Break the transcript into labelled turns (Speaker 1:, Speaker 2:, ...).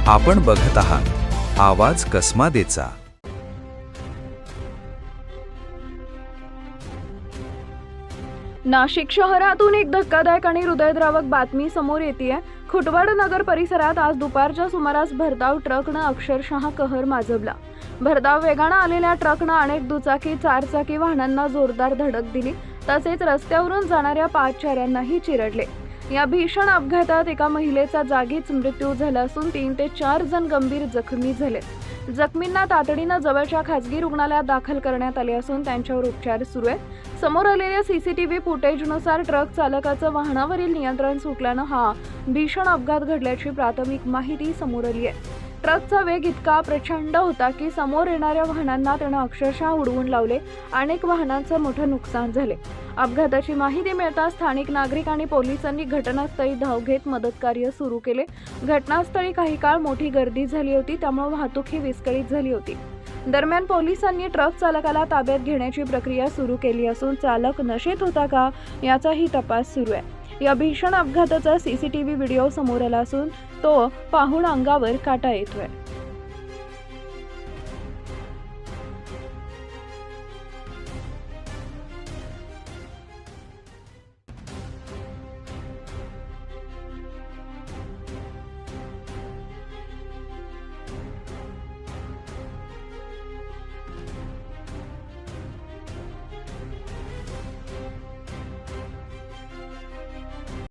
Speaker 1: आपण बघत आहात आवाज कसमादेचा।
Speaker 2: नाशिक शहरातून एक धक्कादायक आणि हृदयद्रावक बातमी समोर येतेय। खुटवड नगर परिसरात आज दुपारच्या सुमारास भरधाव ट्रकनं अक्षरशः कहर माजवला। भरधाव वेगानं आलेल्या ट्रकनं अनेक दुचाकी चारचाकी वाहनांना जोरदार धडक दिली, तसेच रस्त्यावरून जाणाऱ्या पादचाऱ्यांनाही चिरडले। या भीषण अपघातात एका महिलेचा जागीच मृत्यू झाला असून 3 ते 4 जण गंभीर जखमी झाले। जखमींना तातडीनं जवळच्या खासगी रुग्णालयात दाखल करण्यात आले असून त्यांच्यावर उपचार सुरू आहेत। समोर आलेल्या सीसीटीव्ही फुटेजनुसार ट्रक चालकाचं वाहनावरील नियंत्रण सुटल्यानं हा भीषण अपघात घडल्याची प्राथमिक माहिती समोर आली आहे। ट्रकचा वेग इतका प्रचंड होता की समोर येणाऱ्या वाहनांना त्यानं अक्षरशः उडवून लावले। अनेक वाहनांचं मोठं नुकसान झाले। अपघाताची माहिती मिळताच स्थानिक नागरिक आणि पोलिसांनी घटनास्थळी धाव घेत मदतकार्य सुरू केले। घटनास्थळी काही काळ मोठी गर्दी झाली होती, त्यामुळे वाहतूक ही विस्कळीत झाली होती। दरम्यान पोलिसांनी ट्रक चालकाला ताब्यात घेण्याची प्रक्रिया सुरू केली असून चालक नशेत होता का याचाही तपास सुरू आहे। या भीषण अपघाताचा सीसीटीव्ही व्हिडिओ समोर आला असून तो पाहून अंगावर काटा येतोय।